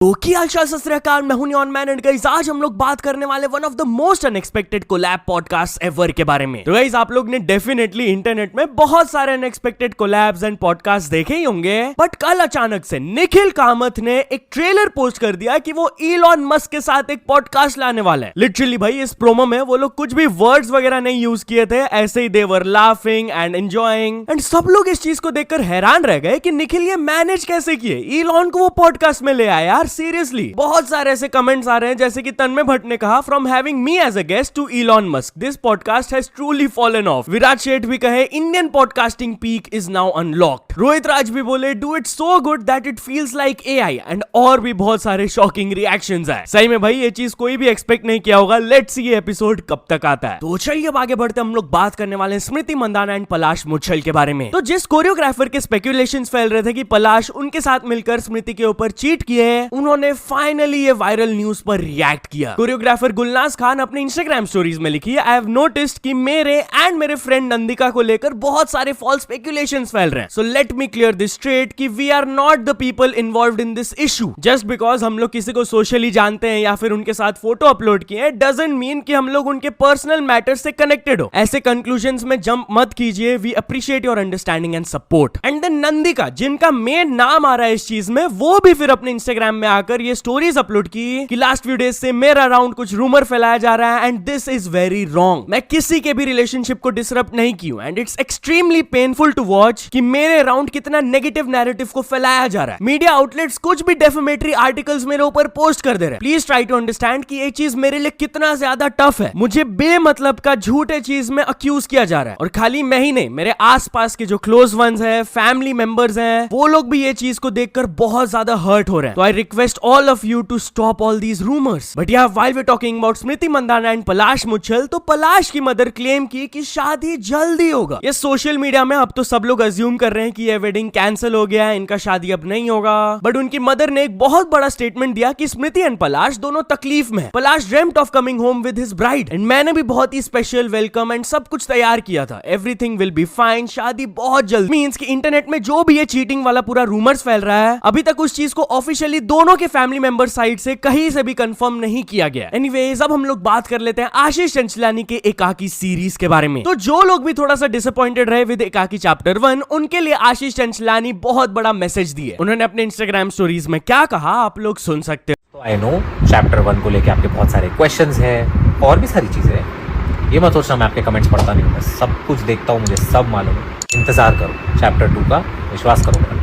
तो की हालचाल सत श्री अकाल, मैं हूं नियॉन मैन एंड गाइस आज हम लोग बात करने वाले one of the most unexpected collab podcast ever के बारे में। तो गाइस आप लोग ने डेफिनेटली इंटरनेट में बहुत सारे अनएक्सपेक्टेड कोलैब्स एंड पॉडकास्ट देखे ही होंगे, बट कल अचानक से निखिल कामत ने एक ट्रेलर पोस्ट कर दिया कि वो इलॉन मस्क के साथ एक पॉडकास्ट लाने वाला है। लिटरली भाई इस प्रोमो में वो लोग कुछ भी वर्ड्स वगैरह नहीं यूज किए थे, ऐसे ही they were laughing and enjoying and सब लोग इस चीज को देखकर हैरान रह गए कि निखिल ये मैनेज कैसे किए, इलॉन को वो पॉडकास्ट में ले आया यार। सीरियसली बहुत सारे ऐसे कमेंट्स आ रहे हैं जैसे कि तन्मय भट्ट ने कहा, from having me as a guest to Elon Musk this podcast has truly fallen off. Virat Sheth भी कहे Indian podcasting peak is now unlocked. Rohit Raj भी बोले do it so good that it feels like AI and और भी बहुत सारे shocking reactions है। सही में भाई ये चीज कोई भी एक्सपेक्ट नहीं किया होगा। लेट्स सी ये एपिसोड कब तक आता है। तो चलिए अब आगे बढ़ते हम लोग बात करने वाले हैं स्मृति मंदाना एंड पलाश मुच्छल के बारे में। तो जिस कोरियोग्राफर के स्पेकुलेशंस फैल रहे थे कि पलाश उनके साथ मिलकर स्मृति के ऊपर चीट किए हैं, उन्होंने फाइनली ये वायरल न्यूज पर रिएक्ट किया। कोरियोग्राफर गुलनाज खान अपने इंस्टाग्राम स्टोरीज में लिखी, आई हैव नोटिस्ड कि मेरे एंड मेरे फ्रेंड नंदिका को लेकर बहुत सारे फॉल्स स्पेकुलेशंस फैल रहे हैं। So let me clear this straight कि we are not the people involved in this issue. Just because हम लोग किसी को सोशली जानते हैं या फिर उनके साथ फोटो अपलोड किए हैं डजंट मीन कि हम लोग उनके पर्सनल मैटर से कनेक्टेड हो। ऐसे कंक्लूजन्स में जंप मत कीजिए। We appreciate your understanding and support. And then Nandika, जिनका मेन नाम आ रहा है इस चीज में, वो भी फिर अपने इंस्टाग्राम में आकर ये स्टोरीज अपलोड की कि लास्ट फ्यू डेज से मेरे अराउंड कुछ रूमर फैलाया जा रहा है and this is very wrong. मैं किसी के भी रिलेशनशिप को डिसरप्ट नहीं की हूं and it's extremely painful to watch कि मेरे अराउंड कितना नेगेटिव नैरेटिव को फैलाया जा रहा है। मीडिया आउटलेट्स कुछ भी डेफेमेटरी आर्टिकल्स मेरे ऊपर पोस्ट कर दे रहे हैं। प्लीज ट्राई टू अंडरस्टैंड कि ये चीज मेरे लिए कितना ज्यादा टफ है। मुझे बेमतलब का झूठे चीज में अक्यूज किया जा रहा है और खाली मैं ही नहीं, मेरे आसपास के जो क्लोज वंस हैं, फैमिली मेंबर्स हैं, वो लोग भी ये चीज को देखकर बहुत ज्यादा हर्ट हो रहे हैं। तो I request all of you to stop all these rumors. But yeah, while we're talking about Smriti Mandhana and Palash Muchhal, तो पलाश की मदर क्लेम की कि शादी जल्दी होगा। ये सोशल मीडिया में अब तो सब लोग अज्यूम कर रहे हैं कि ये वेडिंग कैंसिल हो गया है, इनका शादी अब नहीं होगा। बट उनकी मदर ने एक बहुत बड़ा स्टेटमेंट दिया कि स्मृति एंड पलाश दोनों तकलीफ में है। Palash dreamed of coming home with his bride and मैंने भी बहुत ही स्पेशल वेलकम एंड सब कुछ तैयार किया था। एवरीथिंग विल बी फाइन, शादी बहुत जल्द। मींस कि इंटरनेट में जो भी ये चीटिंग वाला पूरा रूमर्स फैल रहा है, अभी तक उस चीज को ऑफिशियली दोनों के फैमिली मेंबर साइड से कहीं से भी कंफर्म नहीं किया गया। एनीवेज अब हम लोग बात कर लेते हैं आशीष चंचलानी के एकाकी सीरीज के बारे में। तो जो लोग भी थोड़ा सा डिसअपॉइंटेड रहे विद एकाकी चैप्टर 1, उनके लिए आशीष चंचलानी बहुत बड़ा मैसेज दिए। उन्होंने अपने इंस्टाग्राम स्टोरीज में क्या कहा आप लोग सुन सकते हो। तो आई नो चैप्टर 1 को लेके आपके बहुत सारे क्वेश्चंस हैं और भी सारी चीजें हैं। ये मत सोचना मैं आपके कमेंट्स पढ़ता नहीं हूँ, मैं सब कुछ देखता हूँ, मुझे सब मालूम है। इंतजार करो चैप्टर 2 का, विश्वास करो मेरा,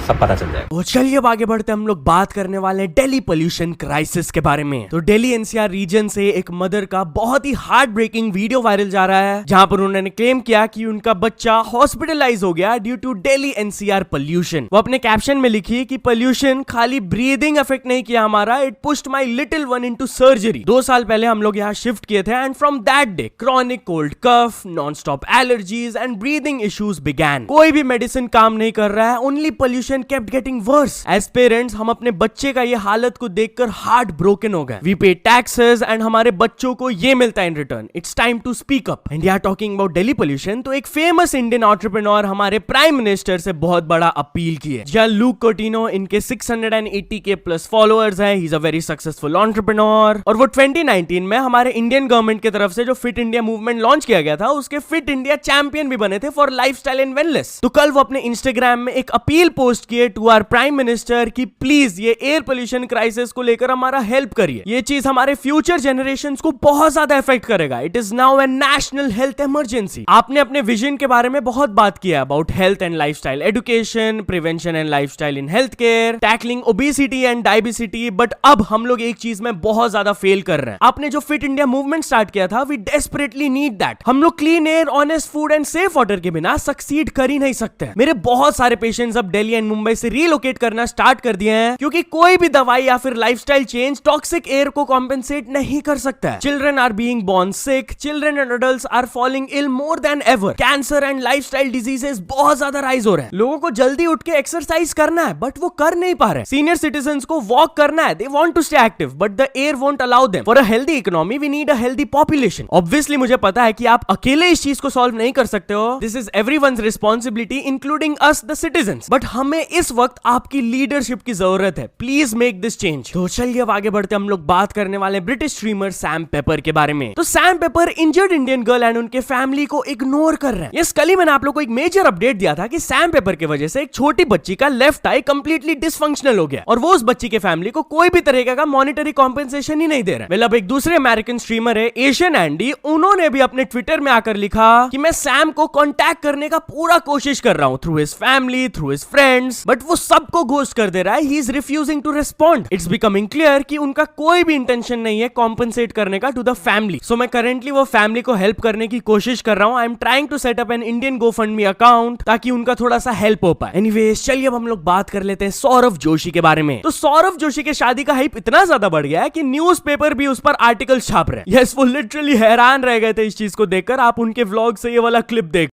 सब पता चल जाएगा। तो चलिए अब आगे बढ़ते हम लोग बात करने वाले हैं दिल्ली पोल्यूशन क्राइसिस के बारे में। तो दिल्ली एनसीआर रीजन से एक मदर का बहुत ही हार्ट ब्रेकिंग वीडियो वायरल जा रहा है, जहां पर उन्होंने क्लेम किया कि उनका बच्चा हॉस्पिटलाइज हो गया due to Delhi NCR pollution. वो अपने कैप्शन में लिखी कि पोल्यूशन खाली ब्रीदिंग अफेक्ट नहीं किया हमारा, it pushed my little one into surgery. 2 साल पहले हम लोग यहाँ शिफ्ट किए थे and from that day chronic cold cough, non stop allergies and breathing issues began. कोई भी मेडिसिन काम नहीं कर रहा है, only pollution kept getting worse. As parents हम अपने बच्चे का ये हालत को देखकर हार्ट ब्रोकन हो गए। वी पे टैक्सेस एंड हमारे बच्चों को ये मिलता है in return. It's time to speak up. And यार टॉकिंग अबाउट दिल्ली पोल्यूशन, तो एक फेमस इंडियन एंटरप्रेन्योर हमारे प्राइम मिनिस्टर से बहुत बड़ा अपील की है। जहाँ लूक कोटिनो, इनके 680K प्लस फॉलोअर्स हैं, he is a very successful entrepreneur और वो 2019 में हमारे इंडियन गवर्नमेंट की तरफ से जो फिट इंडिया मूवमेंट लॉन्च किया गया था उसके फिट इंडिया चैंपियन भी बने थे फॉर लाइफस्टाइल एंड वेलनेस। तो कल वो अपने इंस्टाग्राम में एक अपील पोस्ट किए टू आवर प्राइम मिनिस्टर कि प्लीज ये एयर पोल्यूशन क्राइसिस को लेकर हमारा हेल्प करिए। ये चीज हमारे फ्यूचर जनरेशंस को बहुत ज्यादा इफेक्ट करेगा। It is now a national health emergency. आपने अपने विजन के बारे में बहुत बात किया about health and lifestyle education, prevention and lifestyle in health care, tackling obesity and diabesity, but अब हम लोग एक चीज में बहुत ज्यादा फेल कर रहे हैं। आपने जो फिट इंडिया मूवमेंट स्टार्ट किया था, वी डेस्परेटली नीड दैट। हम लोग clean air, honest food and safe water के बिना सक्सीड कर ही नहीं सकते। मेरे बहुत सारे पेशेंट्स अब दिल्ली एंड मुंबई से रीलोकेट करना स्टार्ट कर दिए हैं क्योंकि कोई भी दवाई या फिर लाइफस्टाइल चेंज टॉक्सिक एयर को कॉम्पेंसेट नहीं कर सकता है। Children are being born sick, children and adults are falling ill more than ever. Cancer and lifestyle diseases बहुत ज्यादा राइज हो रहे हैं। लोगों को जल्दी उठ के एक्सरसाइज करना है बट वो कर नहीं पा रहे। सीनियर सिटीजंस को वॉक करना है, they want to stay active but the air won't allow them. For a healthy economy we need a healthy population. Obviously मुझे पता है कि आप अकेले इस चीज को सॉल्व नहीं कर सकते हो। This is everyone's responsibility including us the citizens. But हमें हमें इस वक्त आपकी लीडरशिप की जरूरत है, प्लीज मेक दिस चेंज। तो चलिए अब आगे बढ़ते हम लोग बात करने वाले ब्रिटिश स्ट्रीमर सैम पेपर के बारे में। तो Sam paper injured Indian girl and उनके फैमिली को इग्नोर कर रहे हैं। यस, कल ही मैंने आप लोग को एक मेजर अपडेट दिया था कि सैम पेपर की वजह से एक छोटी बच्ची का लेफ्ट आई कंप्लीटली डिसफंक्शनल हो गया और वो उस बच्ची के फैमिली को कोई भी तरीके का मॉनिटरी कॉम्पेंसेशन ही नहीं दे रहा है। वेल, अब एक दूसरे अमेरिकन स्ट्रीमर है एशियन एंडी, उन्होंने भी अपने ट्विटर में आकर लिखा कि मैं सैम को कांटेक्ट करने का पूरा कोशिश कर रहा हूं through his family, through his friends, but वो सबको घोस्ट कर दे रहा है। He is refusing to respond. It's becoming clear कि उनका कोई भी इंटेंशन नहीं है कॉम्पेंसेट करने का टू द फैमिली। सो मैं करेंटली वो फैमिली को हेल्प करने की कोशिश कर रहा हूं। I am trying to set up an Indian GoFundMe account ताकि उनका थोड़ा सा हेल्प हो पाए। एनीवेज, चलिए अब हम लोग बात कर लेते हैं सौरव जोशी के बारे में। तो सौरव जोशी के शादी का हाइप इतना ज्यादा बढ़ गया है कि न्यूज़पेपर भी उस पर आर्टिकल छाप रहे हैं। यस, वो लिटरली हैरान रह गए थे इस चीज को देखकर। आप उनके व्लॉग से ये वाला क्लिप देख।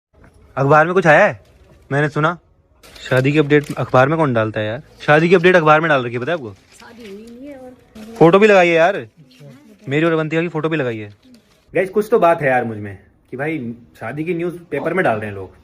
अखबार में कुछ आया है, मैंने सुना। शादी की अपडेट अखबार में कौन डालता है यार? शादी की अपडेट अखबार में डाल रखी है, पता है आपको? फोटो भी लगाई है यार, मेरी और अवंतिका की फोटो भी लगाई है। गाइस, कुछ तो बात है यार मुझ में कि भाई शादी की न्यूज पेपर में डाल रहे हैं लोग,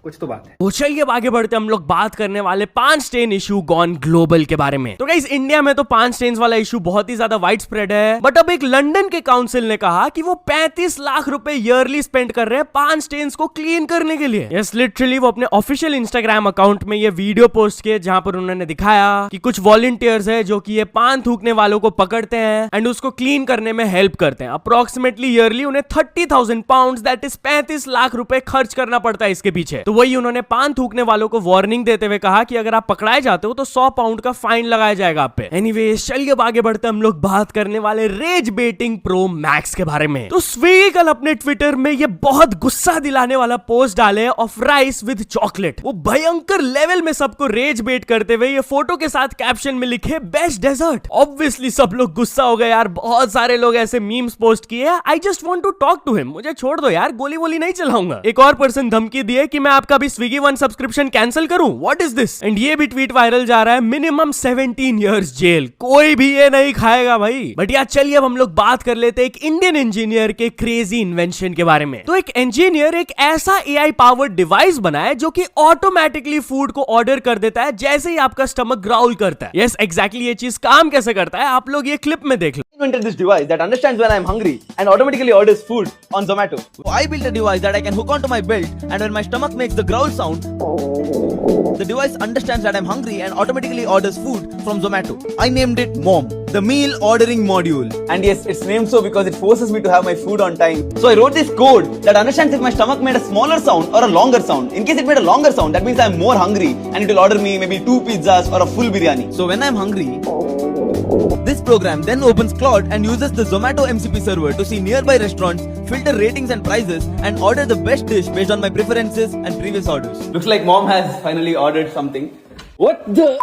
कुछ तो बात है। तो चलिए अब आगे बढ़ते हम लोग बात करने वाले 5 स्टेन इशू गॉन ग्लोबल के बारे में। तो गाइस, इंडिया में तो 5 स्टेन्स वाला इशू बहुत ही ज्यादा वाइड स्प्रेड है, बट अब एक लंदन के काउंसिल ने कहा कि वो 35 लाख रुपए ईयरली स्पेंड कर रहे हैं 5 स्टेन्स को क्लीन करने के लिए। यस, लिटरली वो अपने ऑफिशियल इंस्टाग्राम अकाउंट में ये वीडियो पोस्ट किए जहां पर उन्होंने दिखाया कि कुछ वॉलंटियर्स है जो कि ये पान थूकने वालों को पकड़ते हैं एंड उसको क्लीन करने में हेल्प करते हैं। अप्रोक्सीमेटली ईयरली उन्हें 30,000 पाउंड, दैट इज 35 लाख रुपए खर्च करना पड़ता है इसके पीछे। तो वही उन्होंने पान थूकने वालों को वार्निंग देते हुए कहा कि अगर आप पकड़ाए जाते हो तो 100 पाउंड का फाइन लगाया जाएगा आप पे। एनीवेज, चलिए अब आगे बढ़ते हम लोग बात करने वाले रेज बेटिंग प्रो मैक्स के बारे में। तो स्विगी कल अपने ट्विटर में ये बहुत गुस्सा दिलाने वाला पोस्ट डाले ऑफ राइस विद चॉकलेट। वो भयंकर लेवल में सबको रेज बेट करते हुए ये फोटो के साथ कैप्शन में लिखे बेस्ट डेजर्ट। ऑब्वियसली सब लोग गुस्सा हो गए यार, बहुत सारे लोग ऐसे मीम्स पोस्ट किए। I just want to talk to him, मुझे छोड़ दो यार, गोली वोली नहीं चलाऊंगा। एक और पर्सन धमकी दिए कि मैं आपका भी स्विगी वन सब्सक्रिप्शन कैंसिल करूं, व्हाट इज दिस? एंड ये भी ट्वीट वायरल जा रहा है, मिनिमम 17 इयर्स जेल, कोई भी ये नहीं खाएगा भाई। बट यार चलिए अब हम लोग बात कर लेते हैं एक इंडियन इंजीनियर के क्रेजी इन्वेंशन के बारे में। तो एक इंजीनियर एक ऐसा एआई पावर्ड डिवाइस बनाया जो कि ऑटोमेटिकली फूड को ऑर्डर कर देता है जैसे ही आपका स्टमक ग्राउल करता है। यस, एग्जैक्टली ये चीज काम कैसे करता है आप लोग ये क्लिप में देख लो। Invented this device that understands when I am hungry and automatically orders food on Zomato. So I built a device that I can hook onto my belt, and when my stomach makes the growl sound, the device understands that I'm hungry and automatically orders food from Zomato. I named it Mom, the meal ordering module. And yes, it's named so because it forces me to have my food on time. So I wrote this code that understands if my stomach made a smaller sound or a longer sound. In case it made a longer sound, that means I'm more hungry and it will order me maybe 2 pizzas or a full biryani. So when I'm hungry, this program then opens Claude and uses the Zomato MCP server to see nearby restaurants, filter ratings and prices, and order the best dish based on my preferences and previous orders. Looks like Mom has finally ordered something. What the?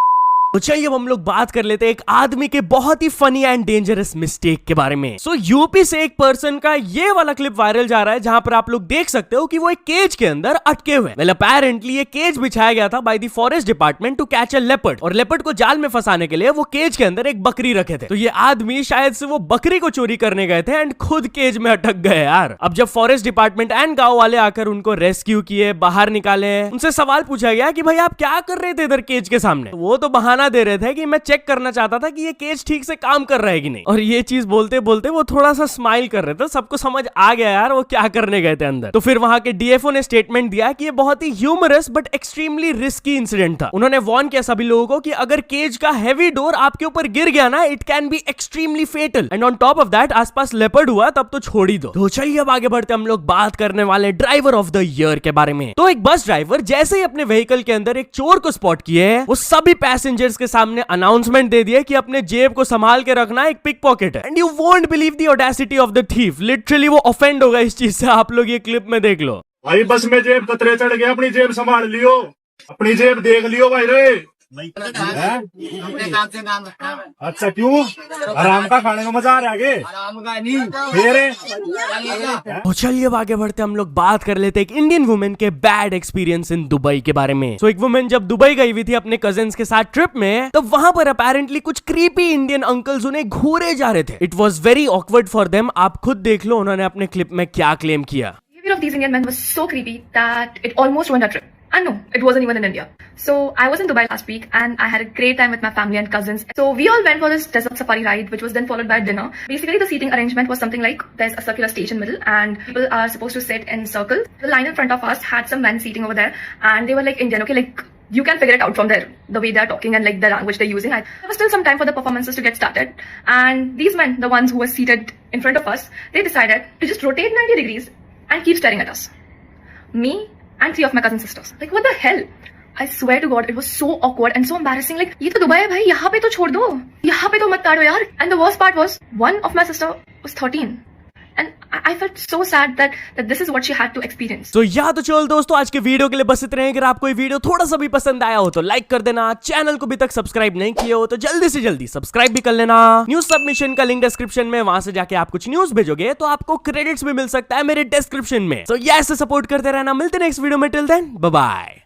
तो चलिए अब हम लोग बात कर लेते हैं एक आदमी के बहुत ही फनी एंड डेंजरस मिस्टेक के बारे में। सो यूपी से एक पर्सन का ये वाला क्लिप वायरल जा रहा है जहां पर आप लोग देख सकते हो कि वो एक केज के अंदर अटके हुए। वेल, अपेरेंटली ये केज बिछाया गया था by the forest department to catch a leopard, और लेपर्ड को जाल में फंसाने के लिए वो केज के अंदर एक बकरी रखे थे। तो ये आदमी शायद से वो बकरी को चोरी करने गए थे एंड खुद केज में अटक गए यार। अब जब फॉरेस्ट डिपार्टमेंट एंड गांव वाले आकर उनको रेस्क्यू किए, बाहर निकाले, उनसे सवाल पूछा गया कि भाई आप क्या कर रहे थे इधर केज के सामने? वो तो बहाना दे रहे थे कि मैं चेक करना चाहता था कि ये केज ठीक से काम कर रहा है कि नहीं। और ये चीज बोलते बोलते वो थोड़ा सा स्माइल कर रहे थे, सबको समझ आ गया यार वो क्या करने गए थे अंदर। तो फिर वहां के डीएफओ ने स्टेटमेंट दिया कि ये बहुत ही humorous but extremely risky incident था। उन्होंने वार्न किया सभी लोगों को कि अगर केज का हैवी डोर आपके ऊपर गिर गया ना, it can be extremely fatal, and on top of that आसपास लेपर्ड हुआ तब तो छोड़ ही दो। तो चलिए अब आगे बढ़ते हम लोग बात करने वाले ड्राइवर ऑफ द ईयर के बारे में। तो एक बस ड्राइवर जैसे ही अपने व्हीकल के अंदर एक चोर को स्पॉट किए, वो सभी पैसेंजर्स के सामने अनाउंसमेंट दे दिया कि अपने जेब को संभाल के रखना, एक पिक पॉकेट है। And you won't believe the audacity of the thief, literally वो ऑफेंड हो गया इस चीज से। आप लोग ये क्लिप में देख लो। भाई बस में जेब कतरे चढ़ गया, अपनी जेब संभाल लियो, अपनी जेब देख लियो भाई रे। अच्छा क्यों? आराम का खाने का मजा आ रहा है आराम का नहीं। तो चलिए अब आगे बढ़ते हम लोग बात कर लेते हैं एक इंडियन वुमेन के बैड एक्सपीरियंस इन दुबई के बारे में। तो एक वुमेन जब दुबई गई हुई थी अपने कजिन्स के साथ ट्रिप में, तब वहां पर अपेरेंटली कुछ क्रीपी इंडियन अंकल्स उन्हें घूरे जा रहे थे। It was very awkward for them. आप खुद देख लो उन्होंने अपने क्लिप में क्या क्लेम किया। The behavior of these Indian men was so creepy that it almost ruined our trip. And no, it wasn't even in India. So I was in Dubai last week and I had a great time with my family and cousins. So we all went for this desert safari ride, which was then followed by dinner. Basically, the seating arrangement was something like there's a circular stage in the middle and people are supposed to sit in circles. The line in front of us had some men seating over there and they were like Indian, okay, like you can figure it out from there, the way they're talking and like the language they're using. There was still some time for the performances to get started. And these men, the ones who were seated in front of us, they decided to just rotate 90 degrees and keep staring at us. Me and 3 of my cousin sisters. Like, what the hell? I swear to God, it was so awkward and so embarrassing. Like, ये तो Dubai है भाई, यहाँ पे तो छोड़ दो, यहाँ पे तो मत ताड़ो यार. And the worst part was, one of my sister was 13. And I felt so sad that this is what she had to experience. तो या तो चलो दोस्तों, आज के वीडियो के लिए बस इतना ही. अगर आपको ये वीडियो थोड़ा सा भी पसंद आया हो तो लाइक कर देना. चैनल को भी तक सब्सक्राइब नहीं किए हो तो जल्दी से जल्दी सब्सक्राइब भी कर लेना. न्यूज सबमिशन का लिंक डिस्क्रिप्शन में, वहां से जाके आप कुछ न्यूज भेजोगे तो आपको क्रेडिट्स भी मिल सकता है मेरे डिस्क्रिप्शन में. तो ऐसे सपोर्ट करते रहना. मिलते नेक्स्ट वीडियो में. Till then bye bye.